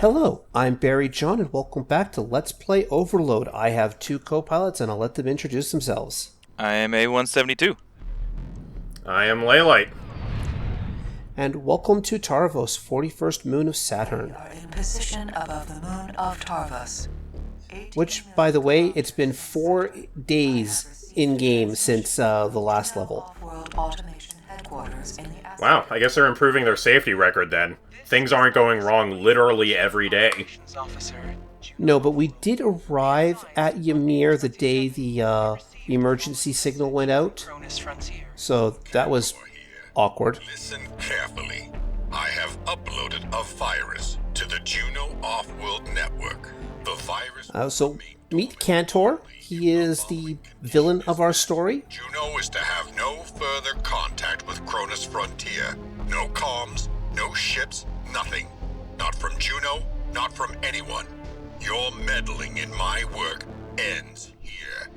Hello, I'm Barry John, and welcome back to Let's Play Overload. I have two co-pilots, and I'll let them introduce themselves. I am A172. I am Laylite. And welcome to Tarvos, 41st moon of Saturn. We are in position above the moon of Tarvos. Which, by the way, it's been 4 days in-game since the last level. Wow, I guess they're improving their safety record then. Things aren't going wrong literally every day. No, but we did arrive at Ymir the day the emergency signal went out. So that was awkward. Listen carefully. I have uploaded a virus to the Juno Off-World Network. The virus... So, meet Cantor. He is the villain of our story. Juno is to have no further contact with Cronus Frontier. No comms, no ships, nothing. Not from Juno, not from anyone. Your meddling in my work ends here.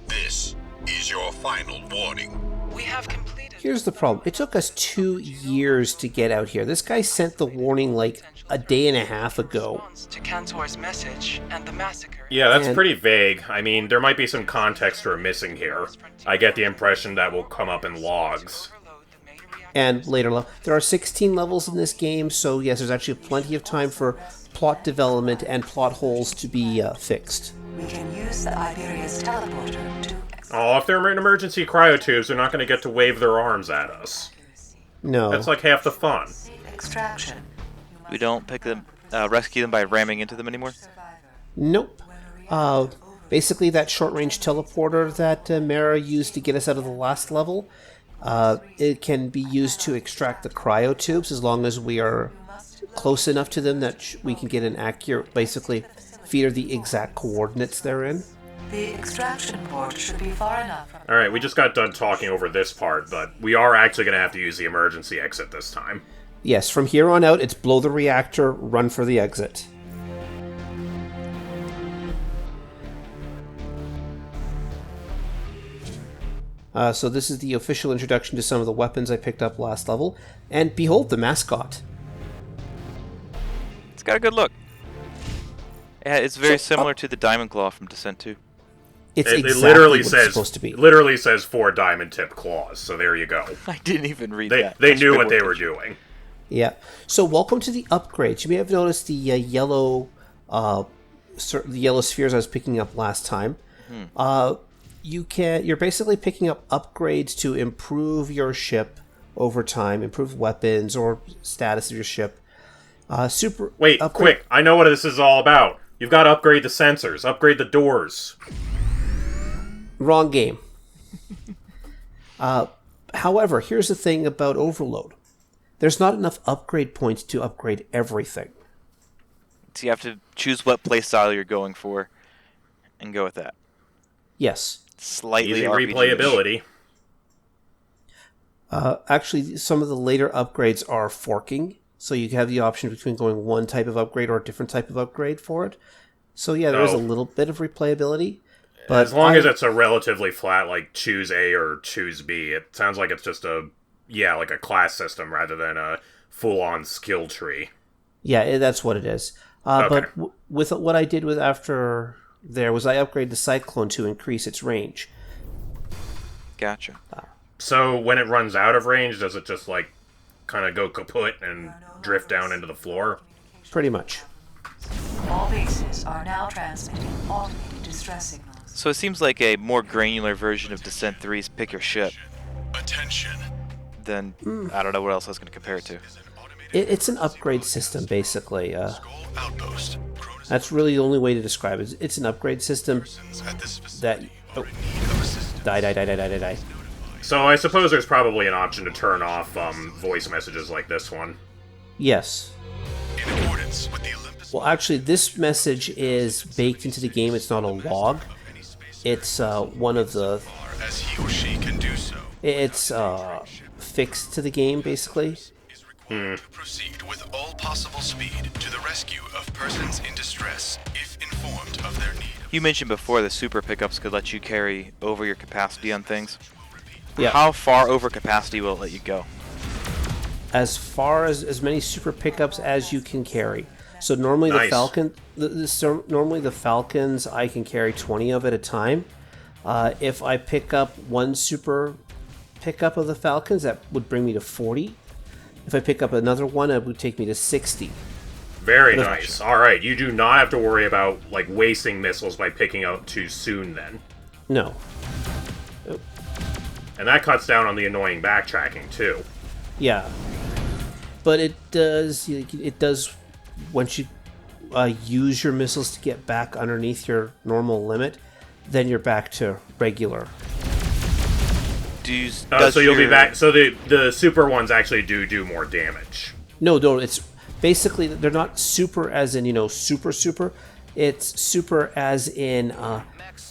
This is your final warning. We have completed. Here's the problem. It took us 2 years to get out here. This guy sent the warning like a day and a half ago. To Cantor's message and the massacre. Yeah, that's pretty vague. I mean, there might be some context we're missing here. I get the impression that will come up in logs. And later, there are 16 levels in this game, so yes, there's actually plenty of time for plot development and plot holes to be fixed. We can use the Iberia's teleporter to... Oh, if they're in emergency cryotubes, they're not going to get to wave their arms at us. No. That's like half the fun. Extraction. We don't pick them, rescue them by ramming into them anymore? Nope. Basically, that short-range teleporter that Mara used to get us out of the last level, it can be used to extract the cryotubes as long as we are close enough to them that we can get an accurate, basically, feed her the exact coordinates they're in. The extraction port should be far enough. Alright, we just got done talking over this part, but we are actually going to have to use the emergency exit this time. Yes, from here on out, it's blow the reactor, run for the exit. So this is the official introduction to some of the weapons I picked up last level. And behold, the mascot. It's got a good look. Yeah, it's very similar to the Diamond Claw from Descent 2. It's It exactly literally what says, it's supposed to be. literally says 4 diamond tip claws, so there you go. I didn't even read They, that. they That's knew big what they work. were doing. Yeah. So welcome to the upgrades. You may have noticed the yellow spheres I was picking up last time. You're basically picking up upgrades to improve your ship over time, improve weapons or status of your ship. Wait, quick! I know what this is all about. You've got to upgrade the sensors, upgrade the doors. Wrong game. However, here's the thing about Overload. There's not enough upgrade points to upgrade everything. So you have to choose what playstyle you're going for and go with that. Yes. Slightly Easy RPG-ish. replayability. Actually, some of the later upgrades are forking, so you have the option between going one type of upgrade or a different type of upgrade for it. So yeah, there is a little bit of replayability. But As long as it's a relatively flat, like choose A or choose B, it sounds like it's just like a class system rather than a full-on skill tree. Yeah, that's what it is. Okay. But with what I did with after there was I upgraded the Cyclone to increase its range. Gotcha. So when it runs out of range, does it just like kind of go kaput and drift down into the floor? Pretty much. All bases are now transmitting automated distress signals. So it seems like a more granular version of Descent 3's Pick Your Ship Attention. than, I don't know what else I was going to compare it to. It's an upgrade system, basically. Outpost. That's really the only way to describe it. It's an upgrade system At this that... Oh. Die. So I suppose there's probably an option to turn off voice messages like this one. Yes. In accordance with the Olympus. Well, actually, this message is baked into the game. It's not a log. It's one of the... As he or she can do so. It's fixed to the game, basically. To proceed with all possible speed to the rescue of persons in distress if informed of their need. You mentioned before the super pickups could let you carry over your capacity on things. Yeah. How far over capacity will it let you go? As far as many super pickups as you can carry. So normally Nice. the Falcon, normally the Falcons, I can carry 20 of at a time. If I pick up one super pickup of the Falcons, that would bring me to 40. If I pick up another one, it would take me to 60. Very nice. All right, you do not have to worry about like wasting missiles by picking up too soon then. No. And that cuts down on the annoying backtracking too. Yeah. But it does once you use your missiles to get back underneath your normal limit, then you're back to regular. So you'll be back. So the super ones actually do more damage. No, it's basically they're not super as in super. It's super as in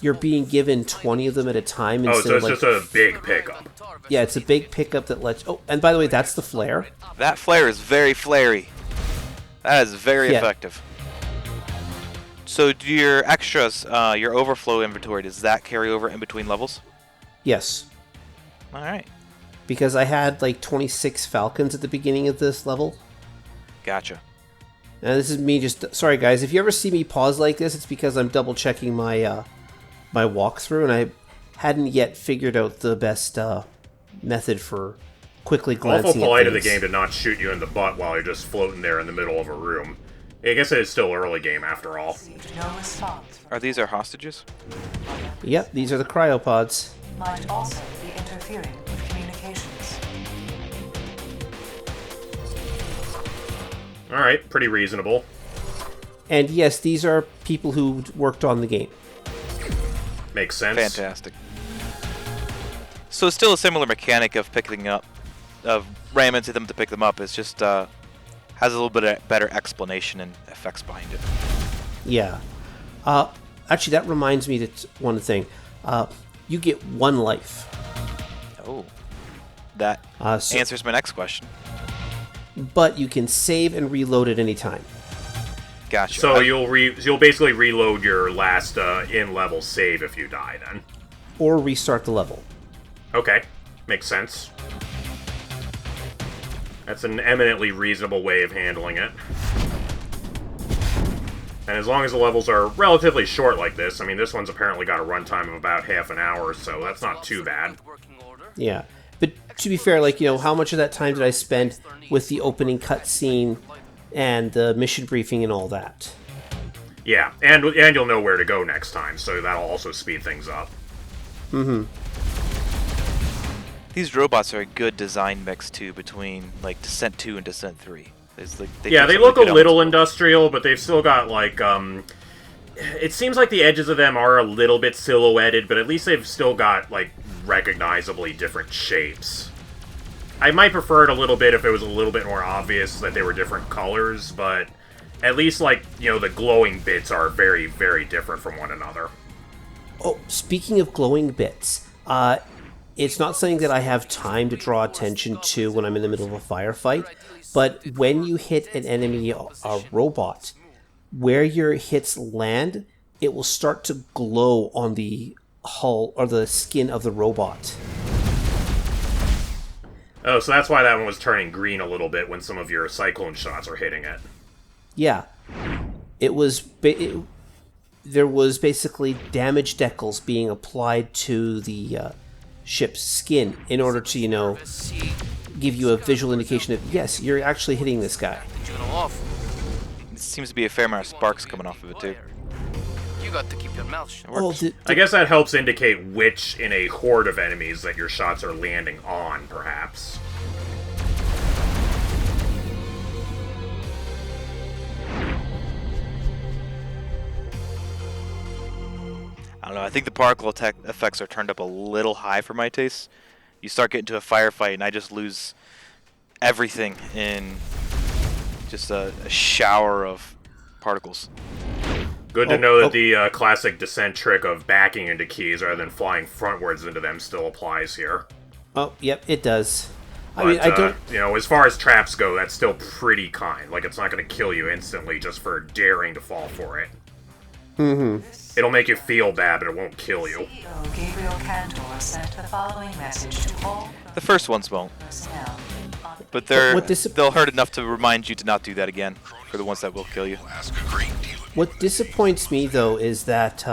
you're being given 20 of them at a time. Oh, so it's of just a big pickup. Yeah, it's a big pickup that lets. Oh, and by the way, that's the flare. That flare is very flary. That is very effective. So do your extras, your overflow inventory, does that carry over in between levels? Yes. All right. Because I had like 26 Falcons at the beginning of this level. Gotcha. Now this is me just... Sorry guys, if you ever see me pause like this, it's because I'm double checking my my walkthrough and I hadn't yet figured out the best method for quickly glancing Awful polite at of the things. game to not shoot you in the butt while you're just floating there in the middle of a room. I guess it is still early game after all. No response. Are these our hostages? Yep, these are the cryopods. Might also be interfering with communications. Alright, pretty reasonable. And yes, these are people who worked on the game. Makes sense. Fantastic. So it's still a similar mechanic of picking up, of ram into them to pick them up. It's just has a little bit of better explanation and effects behind it. Yeah. Actually, that reminds me that one thing. You get one life. Oh. That So- answers my next question. But you can save and reload at any time. Gotcha. So you'll basically reload your last in-level save if you die then. Or restart the level. Okay, makes sense. That's an eminently reasonable way of handling it. And as long as the levels are relatively short like this, I mean, this one's apparently got a runtime of about half an hour, so that's not too bad. Yeah. But to be fair, like, how much of that time did I spend with the opening cutscene and the mission briefing and all that? Yeah, and you'll know where to go next time, so that'll also speed things up. Mm-hmm. These robots are a good design mix, too, between, like, Descent 2 and Descent 3. They look a little industrial, but they've still got, like, it seems like the edges of them are a little bit silhouetted, but at least they've still got, like, recognizably different shapes. I might prefer it a little bit if it was a little bit more obvious that they were different colors, but at least, like, the glowing bits are very, very different from one another. Oh, speaking of glowing bits, it's not something that I have time to draw attention to when I'm in the middle of a firefight, but when you hit an enemy, a robot, where your hits land, it will start to glow on the hull or the skin of the robot. Oh, so that's why that one was turning green a little bit when some of your cyclone shots were hitting it. Yeah. There was basically damage decals being applied to the ship's skin in order to, give you a visual indication that, yes, you're actually hitting this guy. It seems to be a fair amount of sparks coming off of it, too. You got to keep your mouth shut. Oh, I guess that helps indicate which in a horde of enemies that your shots are landing on, perhaps. I don't know, I think the particle effects are turned up a little high for my taste. You start getting to a firefight and I just lose everything in just a shower of particles. Good to know that the classic descent trick of backing into keys rather than flying frontwards into them still applies here. Oh, yep, it does. But, I don't... as far as traps go, that's still pretty kind. Like, it's not going to kill you instantly just for daring to fall for it. Mm-hmm. It'll make you feel bad, but it won't kill you. CEO Gabriel Cantor sent the following message to all The first ones won't. personnel. But what they'll hurt enough to remind you to not do that again for the ones that will kill you. Ask a great deal of What disappoints me, though, is that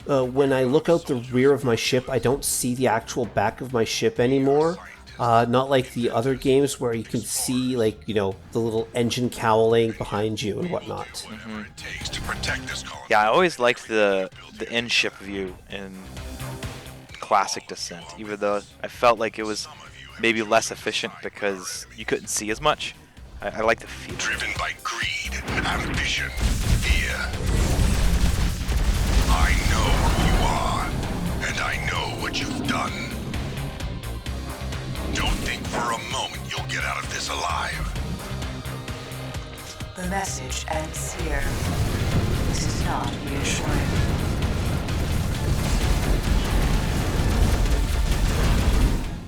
when I look out the rear of my ship, I don't see the actual back of my ship anymore. Not like the other games where you can see, like, the little engine cowling behind you and whatnot. whatever it takes to protect this colony. Yeah, I always liked the in-ship view in Classic Descent, even though I felt like it was maybe less efficient because you couldn't see as much. I like the feel. Driven by greed, ambition, fear. I know who you are, and I know what you've done. Don't think for a moment you'll get out of this alive. The message ends here. This is not reassuring.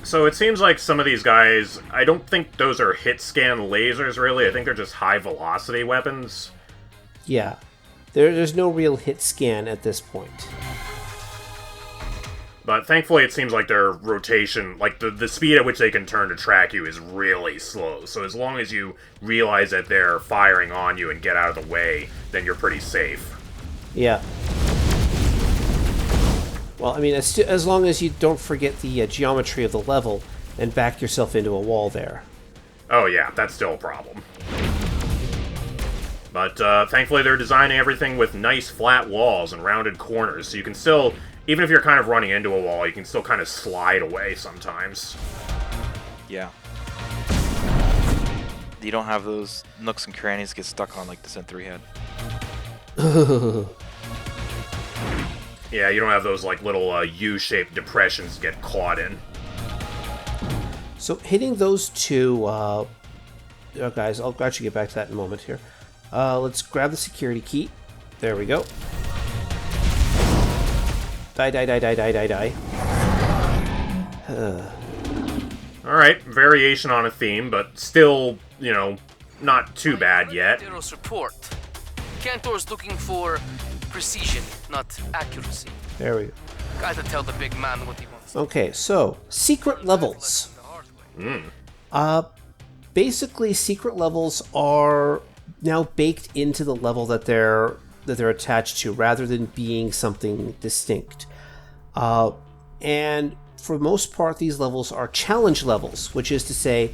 So it seems like some of these guys, I don't think those are hit scan lasers, really. I think they're just high velocity weapons. Yeah. There's no real hit scan at this point. But thankfully it seems like their rotation, like the speed at which they can turn to track you is really slow. So as long as you realize that they're firing on you and get out of the way, then you're pretty safe. Yeah. Well, I mean, as long as you don't forget the geometry of the level and back yourself into a wall there. Oh yeah, that's still a problem. But thankfully they're designing everything with nice flat walls and rounded corners, so you can still, even if you're kind of running into a wall, you can still kind of slide away sometimes. Yeah. You don't have those nooks and crannies get stuck on like Descent 3 had. Yeah, you don't have those like little U-shaped depressions get caught in. So hitting those two, guys, I'll actually get back to that in a moment here. Let's grab the security key. There we go. Die. Alright, variation on a theme, but still, not too bad yet. Tarvos report. Cantor's looking for precision, not accuracy. There we go. Gotta tell the big man what he wants. Okay, so secret levels. Basically, secret levels are now baked into the level that they're attached to, rather than being something distinct. And for the most part, these levels are challenge levels, which is to say,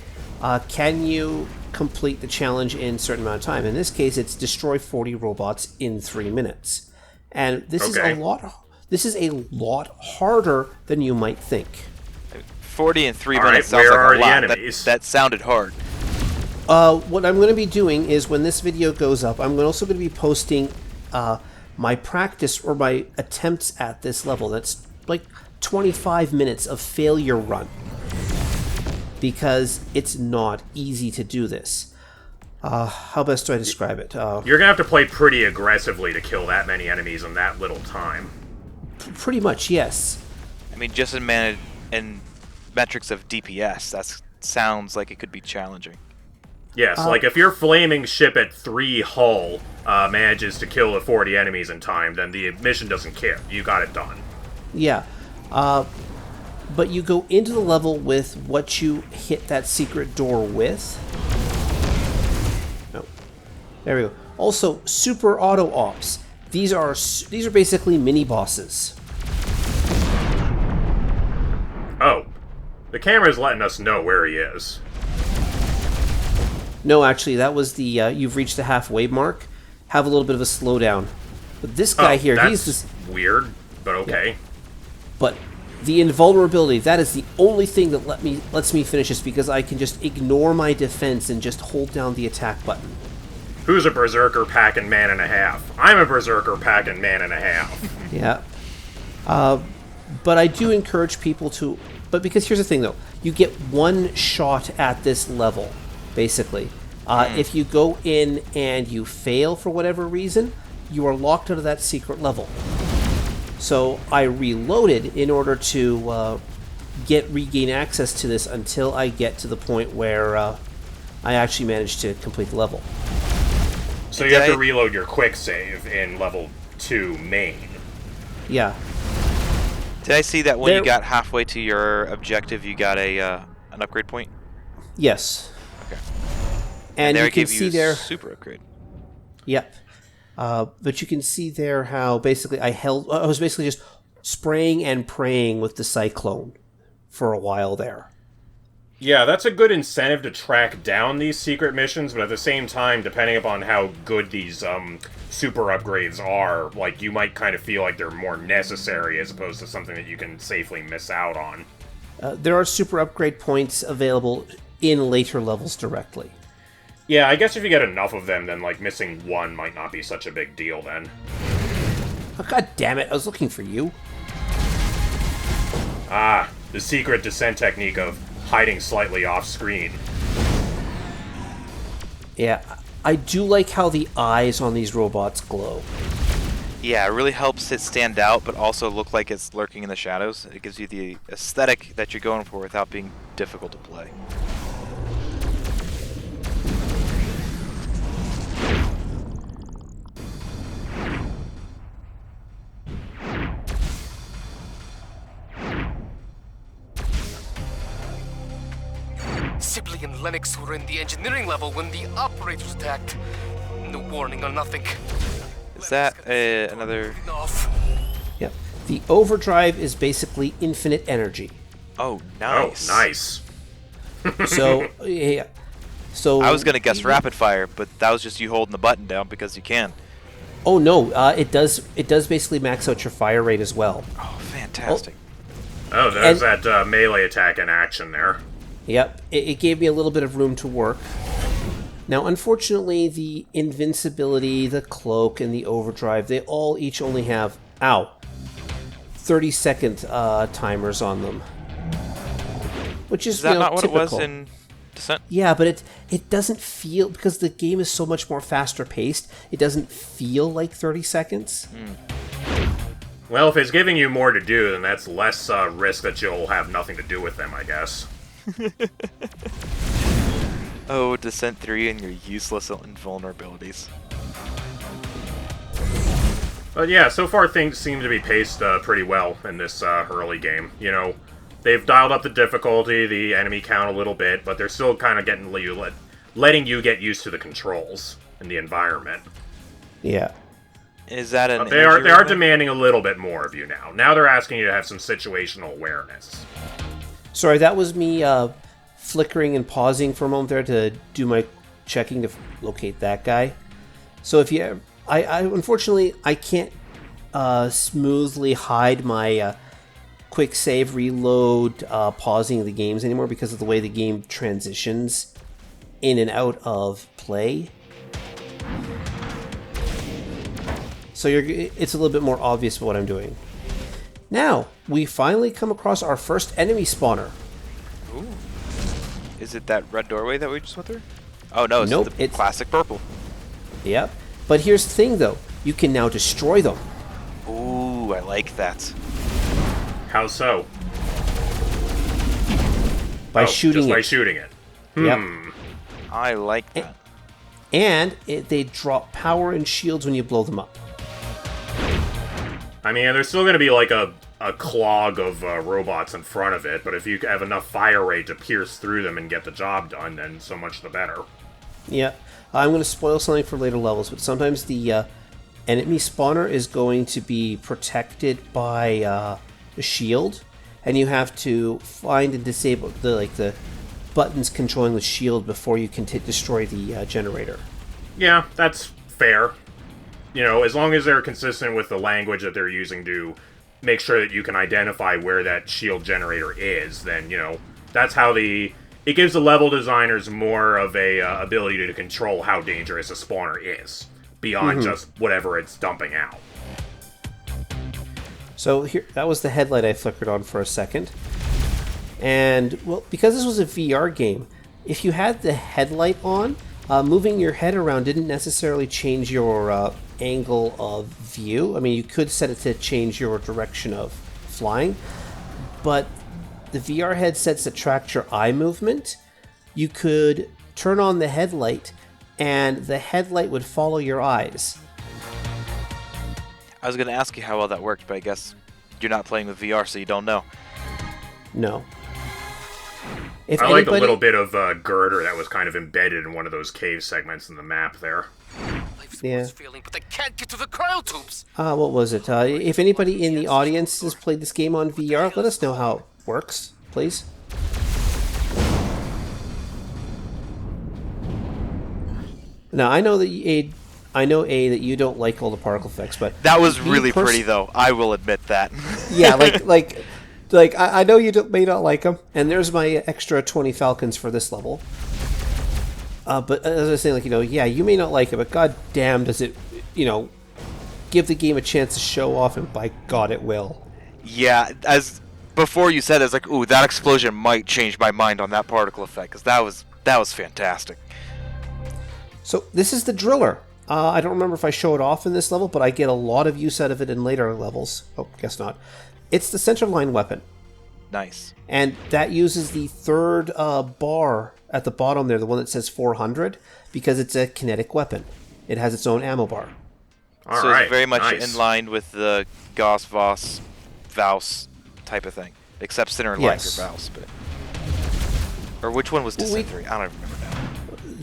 can you complete the challenge in a certain amount of time? In this case, it's destroy 40 robots in 3 minutes, and this is a lot. This is a lot harder than you might think. 40 in 3 All minutes right, sounds where like are a the lot. enemies? That sounded hard. What I'm going to be doing is, when this video goes up, I'm also going to be posting my practice or my attempts at this level. That's like 25 minutes of failure run, because it's not easy to do this. How best do I describe it? You're gonna have to play pretty aggressively to kill that many enemies in that little time. Pretty much, yes. I mean, just in metrics of DPS, that sounds like it could be challenging. Yes, like if your flaming ship at 3 hull manages to kill the 40 enemies in time, then the mission doesn't care. You got it done. Yeah. But you go into the level with what you hit that secret door with. No. There we go. Also, super auto ops. These are basically mini bosses. Oh, the camera's letting us know where he is. No, actually, that was the you've reached the halfway mark. Have a little bit of a slowdown. But this guy here, that's he's this. weird, but okay. Yeah. But the invulnerability, that is the only thing that lets me finish this, because I can just ignore my defense and just hold down the attack button. Who's a berserker packing man and a half? I'm a berserker packing man and a half. Yeah. But I do encourage people to... But because here's the thing, though. You get one shot at this level, basically. If you go in and you fail for whatever reason, you are locked out of that secret level. So I reloaded in order to regain access to this until I get to the point where I actually managed to complete the level. So you have to reload your quick save in level 2 main. Yeah. Did I see that when you got halfway to your objective, you got an upgrade point? Yes. Okay. And there you it can gave see you a there. super upgrade. Yep. But you can see there how basically I was basically just spraying and praying with the cyclone for a while there. Yeah, that's a good incentive to track down these secret missions, but at the same time, depending upon how good these super upgrades are, like, you might kind of feel like they're more necessary as opposed to something that you can safely miss out on. There are super upgrade points available in later levels directly. Yeah, I guess if you get enough of them, then, like, missing one might not be such a big deal then. Oh, God damn it, I was looking for you. Ah, the secret descent technique of hiding slightly off-screen. Yeah, I do like how the eyes on these robots glow. Yeah, it really helps it stand out, but also look like it's lurking in the shadows. It gives you the aesthetic that you're going for without being difficult to play. Sibley and Lennox were in the engineering level when the operators attacked. No warning or nothing. Is that another... Enough. Yep. The overdrive is basically infinite energy. Oh, nice. Oh, nice. So, yeah. So I was going to guess rapid fire, but that was just you holding the button down because you can. Oh no, it does basically max out your fire rate as well. Oh, fantastic. Oh, there's that melee attack in action there. Yep, it gave me a little bit of room to work. Now, unfortunately, the invincibility, the cloak, and the overdrive, they all each only have, 30-second timers on them. Which is, Is that not what typical. it was in Descent? Yeah, but it doesn't feel, because the game is so much more faster paced, it doesn't feel like 30 seconds. Well, if it's giving you more to do, then that's less risk that you'll have nothing to do with them, I guess. Oh, Descent 3 and your useless invulnerabilities. But yeah, so far things seem to be paced pretty well in this early game. You know, they've dialed up the difficulty, the enemy count a little bit, but they're still kind of letting you get used to the controls and the environment. Yeah. Is that an... But they are demanding a little bit more of you now. Now they're asking you to have some situational awareness. Sorry, that was me flickering and pausing for a moment there to do my checking to locate that guy. So if you... I unfortunately, I can't smoothly hide my quick save, reload, pausing the games anymore because of the way the game transitions in and out of play. So it's a little bit more obvious what I'm doing. Now, we finally come across our first enemy spawner. Ooh. Is it that red doorway that we just went through? Oh no, Nope, it's the classic purple. Yep. But here's the thing, though. You can now destroy them. Ooh, I like that. How so? By shooting just it. by shooting it. Yep. I like that. And they drop power and shields when you blow them up. I mean, there's still going to be like a clog of robots in front of it, but if you have enough fire rate to pierce through them and get the job done, then so much the better. Yeah. I'm going to spoil something for later levels, but sometimes the enemy spawner is going to be protected by a shield, and you have to find and disable the buttons controlling the shield before you can destroy the generator. Yeah, that's fair. You know, as long as they're consistent with the language that they're using to make sure that you can identify where that shield generator is, then, you know, that's how it gives the level designers more of a ability to control how dangerous a spawner is, beyond just whatever it's dumping out. So here, that was the headlight I flickered on for a second. And, well, because this was a VR game, if you had the headlight on, moving your head around didn't necessarily change your angle of view. I mean, you could set it to change your direction of flying, but the VR headsets that tracked your eye movement, you could turn on the headlight, and the headlight would follow your eyes. I was going to ask you how well that worked, but I guess you're not playing with VR, so you don't know. No. If I like the anybody, little bit of girder that was kind of embedded in one of those cave segments in the map there. Life support is failing, but I can't get to the cryotubes. what was it? If anybody in the audience has played this game on VR, let us know how it works, please. Now I know that that you don't like all the particle effects, but That was really pretty, though. I will admit that. yeah, I know you may not like them, and there's my extra 20 Falcons for this level. But as I was saying, you may not like it, but god damn does it, give the game a chance to show off, and by god it will. Yeah, as before you said, I was like, ooh, that explosion might change my mind on that particle effect, because that was fantastic. So this is the driller. I don't remember if I show it off in this level, but I get a lot of use out of it in later levels. Oh, guess not. It's the centerline weapon. Nice. And that uses the third bar at the bottom there, the one that says 400, because it's a kinetic weapon. It has its own ammo bar. So it's very much in line with the Gauss, Voss, Vaus type of thing. Except center line for Vaus. But... Or which one was Descent 3? I don't remember now.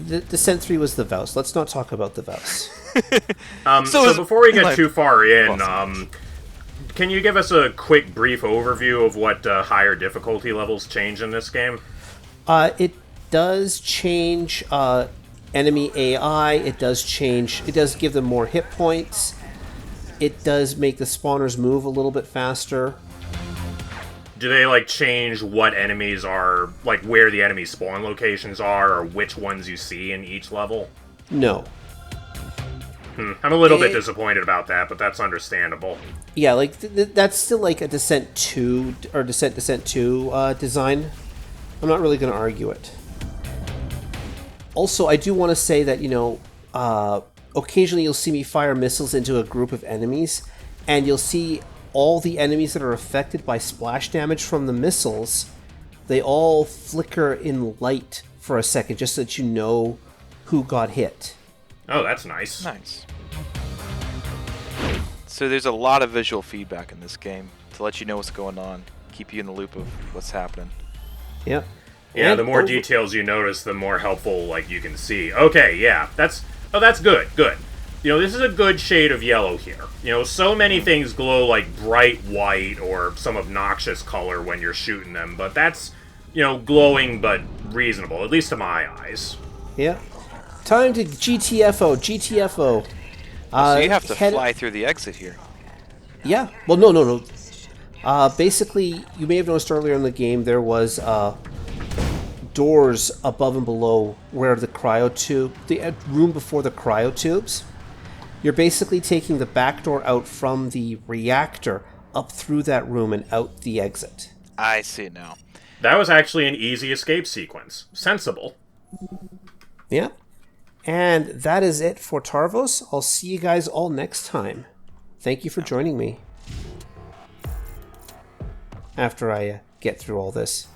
The Descent 3 was the Vaus. Let's not talk about the Vaus. So before we get too far in, can you give us a quick, brief overview of what higher difficulty levels change in this game? It does change enemy AI. It does give them more hit points. It does make the spawners move a little bit faster. Do they, change what enemies are, where the enemy spawn locations are, or which ones you see in each level? No. I'm a little bit disappointed about that, but that's understandable. Yeah, that's still a Descent 2 or Descent 2 design. I'm not really going to argue it. Also, I do want to say that, occasionally you'll see me fire missiles into a group of enemies, and you'll see all the enemies that are affected by splash damage from the missiles, they all flicker in light for a second, just so that you know who got hit. Oh, that's nice. Nice. So there's a lot of visual feedback in this game to let you know what's going on, keep you in the loop of what's happening. Yeah. Yeah, And the more details you notice, the more helpful, you can see. Okay, yeah, that's good, good. This is a good shade of yellow here. So many things glow bright white or some obnoxious color when you're shooting them, but that's, glowing but reasonable, at least to my eyes. Yeah. Time to GTFO. GTFO. So you have to fly through the exit here. Yeah. Well, no. Basically, you may have noticed earlier in the game there was doors above and below where the the room before the cryotubes. You're basically taking the back door out from the reactor up through that room and out the exit. I see it now. That was actually an easy escape sequence. Sensible. Yeah. And that is it for Tarvos. I'll see you guys all next time. Thank you for joining me. After I get through all this.